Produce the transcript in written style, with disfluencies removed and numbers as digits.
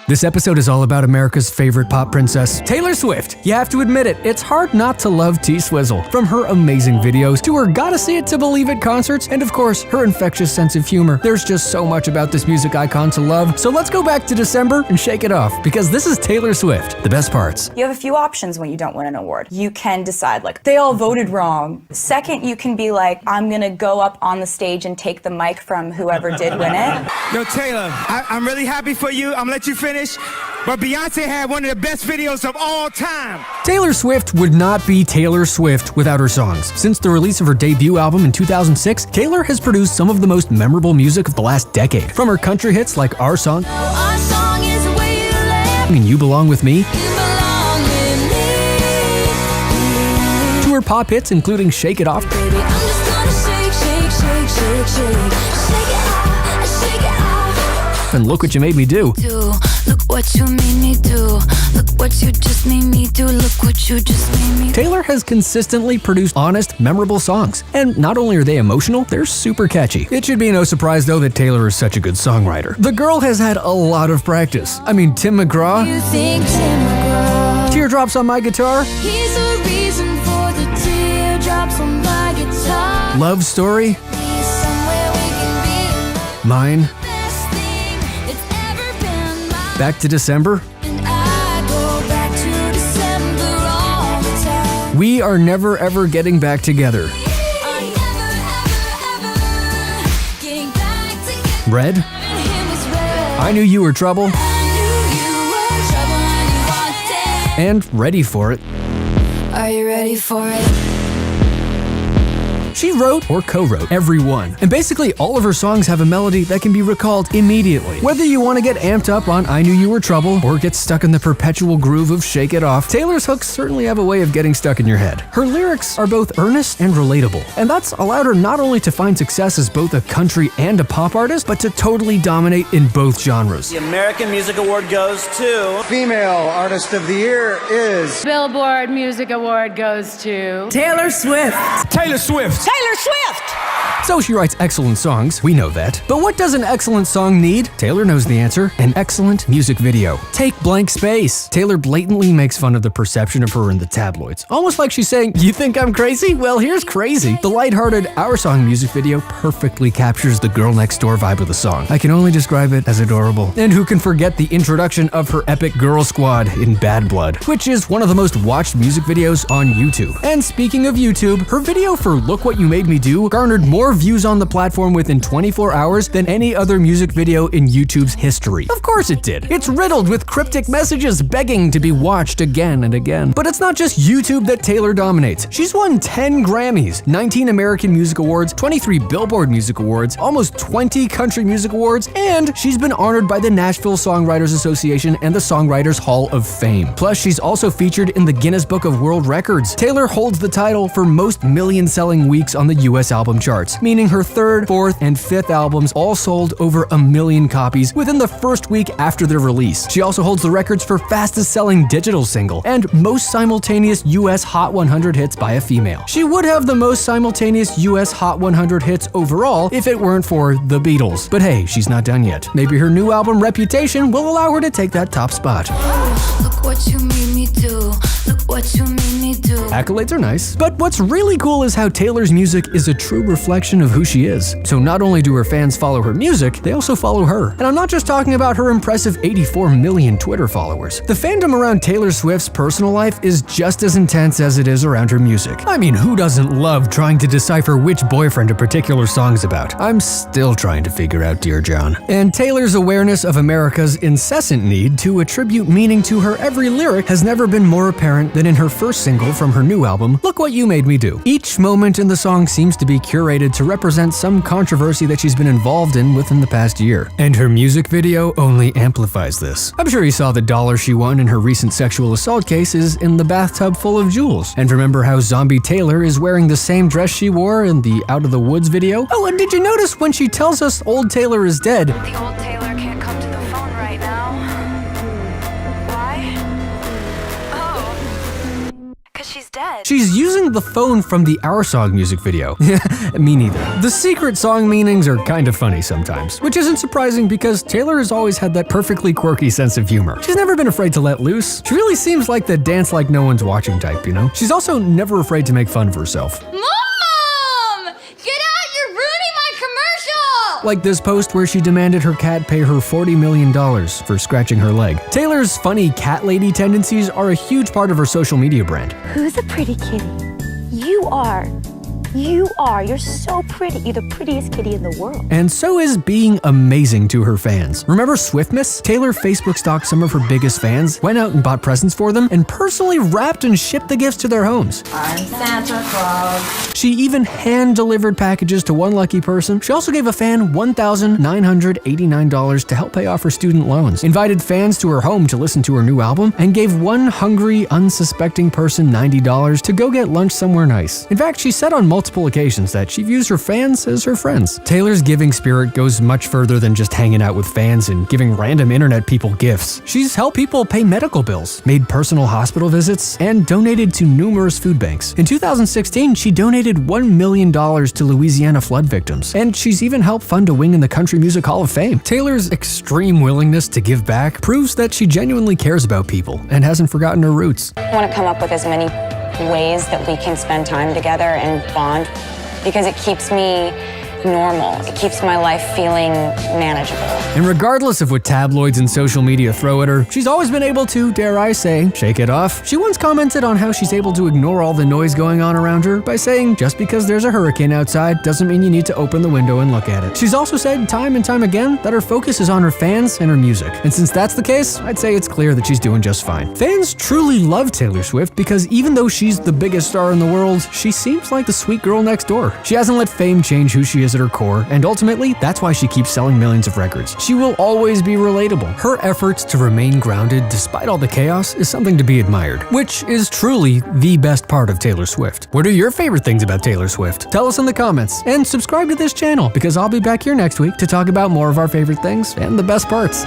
This episode is all about America's favorite pop princess, Taylor Swift. You have to admit it, it's hard not to love T-Swizzle. From her amazing videos to her gotta see it to believe it concerts, and of course, her infectious sense of humor. There's just so much about this music icon to love, so let's go back to December and shake it off, because this is Taylor Swift, the best parts. You have a few options when you don't win an award. You can decide, like, they all voted wrong. Second, you can be like, I'm gonna go up on the stage and take the mic from whoever did win it. Yo, Taylor, I'm really happy for you. I'm gonna let you finish. But Beyonce had one of the best videos of all time. Taylor Swift would not be Taylor Swift without her songs. Since the release of her debut album in 2006, Taylor has produced some of the most memorable music of the last decade. From her country hits like Our Song, and You Belong With Me, to her pop hits including Shake It Off, and Look What You Made Me Do. Look what you made me do. Look what you just made me do. Look what you just made me do. Taylor has consistently produced honest, memorable songs. And not only are they emotional, they're super catchy. It should be no surprise though that Taylor is such a good songwriter. The girl has had a lot of practice. I mean, Tim McGraw, You think Tim McGraw, Teardrops on My Guitar, he's the reason for the teardrops on my guitar. Love Story, He's somewhere we can be. Mine, Best thing that's ever been mine. Back to December. And I go back to December all the time. We Are Never Ever Getting Back Together. I'm never, ever, ever getting back together. Red, Him was red. I Knew You Were Trouble, I knew you were trouble and you wanted. and Ready For It. Are you ready for it? She wrote or co-wrote every one, and basically all of her songs have a melody that can be recalled immediately. Whether you want to get amped up on I Knew You Were Trouble or get stuck in the perpetual groove of Shake It Off, Taylor's hooks certainly have a way of getting stuck in your head. Her lyrics are both earnest and relatable, and that's allowed her not only to find success as both a country and a pop artist, but to totally dominate in both genres. The American Music Award goes to... Female Artist of the Year is Billboard Music Award goes to Taylor Swift. Taylor Swift. Taylor Swift! So she writes excellent songs, we know that. But what does an excellent song need? Taylor knows the answer, an excellent music video. Take Blank Space. Taylor blatantly makes fun of the perception of her in the tabloids. Almost like she's saying, you think I'm crazy? Well, here's crazy. The lighthearted Our Song music video perfectly captures the girl next door vibe of the song. I can only describe it as adorable. And who can forget the introduction of her epic girl squad in Bad Blood, which is one of the most watched music videos on YouTube. And speaking of YouTube, her video for Look What You Made Me Do garnered more views on the platform within 24 hours than any other music video in YouTube's history. Of course it did. It's riddled with cryptic messages begging to be watched again and again. But it's not just YouTube that Taylor dominates. She's won 10 Grammys, 19 American Music Awards, 23 Billboard Music Awards, almost 20 Country Music Awards, and she's been honored by the Nashville Songwriters Association and the Songwriters Hall of Fame. Plus, she's also featured in the Guinness Book of World Records. Taylor holds the title for most million-selling weeks on the US album charts, meaning her third, fourth, and fifth albums all sold over 1 million copies within the first week after their release. She also holds the records for fastest-selling digital single and most simultaneous US Hot 100 hits by a female. She would have the most simultaneous US Hot 100 hits overall if it weren't for the Beatles. But hey, she's not done yet. Maybe her new album Reputation will allow her to take that top spot. Look what you made me do. Look what you made me do. Accolades are nice, but what's really cool is how Taylor's music is a true reflection of who she is. So not only do her fans follow her music, they also follow her. And I'm not just talking about her impressive 84 million Twitter followers. The fandom around Taylor Swift's personal life is just as intense as it is around her music. I mean, who doesn't love trying to decipher which boyfriend a particular song's about? I'm still trying to figure out Dear John. And Taylor's awareness of America's incessant need to attribute meaning to her every lyric has never been more apparent than in her first single from her new album, Look What You Made Me Do. Each moment in the song seems to be curated to represent some controversy that she's been involved in within the past year. And her music video only amplifies this. I'm sure you saw the dollar she won in her recent sexual assault case is in the bathtub full of jewels. And remember how Zombie Taylor is wearing the same dress she wore in the Out of the Woods video? Oh, and did you notice when she tells us old Taylor is dead, The old Taylor can't come to the phone right now. Why? Oh, 'cause she's dead. instead. She's using the phone from the Our Song music video. Me neither. The secret song meanings are kind of funny sometimes, which isn't surprising because Taylor has always had that perfectly quirky sense of humor. She's never been afraid to let loose. She really seems like the dance like no one's watching type, you know? She's also never afraid to make fun of herself. Mom! Get out! You're ruining my commercial! Like this post where she demanded her cat pay her $40 million for scratching her leg. Taylor's funny cat lady tendencies are a huge part of her social media brand. Who's a pretty kitty? You are. You are. You're so pretty. You're the prettiest kitty in the world. And so is being amazing to her fans. Remember Swiftmas? Taylor Facebook stalked some of her biggest fans, went out and bought presents for them, and personally wrapped and shipped the gifts to their homes. I'm Santa Claus. She even hand-delivered packages to one lucky person. She also gave a fan $1,989 to help pay off her student loans, invited fans to her home to listen to her new album, and gave one hungry, unsuspecting person $90 to go get lunch somewhere nice. In fact, she said on multiple occasions that she views her fans as her friends. Taylor's giving spirit goes much further than just hanging out with fans and giving random internet people gifts. She's helped people pay medical bills, made personal hospital visits, and donated to numerous food banks. In 2016, she donated $1 million to Louisiana flood victims, and she's even helped fund a wing in the Country Music Hall of Fame. Taylor's extreme willingness to give back proves that she genuinely cares about people and hasn't forgotten her roots. I want to come up with as many ways that we can spend time together and bond because it keeps me normal. It keeps my life feeling manageable. And regardless of what tabloids and social media throw at her, she's always been able to, dare I say, shake it off. She once commented on how she's able to ignore all the noise going on around her by saying, just because there's a hurricane outside doesn't mean you need to open the window and look at it. She's also said time and time again that her focus is on her fans and her music. And since that's the case, I'd say it's clear that she's doing just fine. Fans truly love Taylor Swift because even though she's the biggest star in the world, she seems like the sweet girl next door. She hasn't let fame change who she is at her core, and ultimately, that's why she keeps selling millions of records. She will always be relatable. Her efforts to remain grounded despite all the chaos is something to be admired, which is truly the best part of Taylor Swift. What are your favorite things about Taylor Swift? Tell us in the comments, and subscribe to this channel because I'll be back here next week to talk about more of our favorite things and the best parts.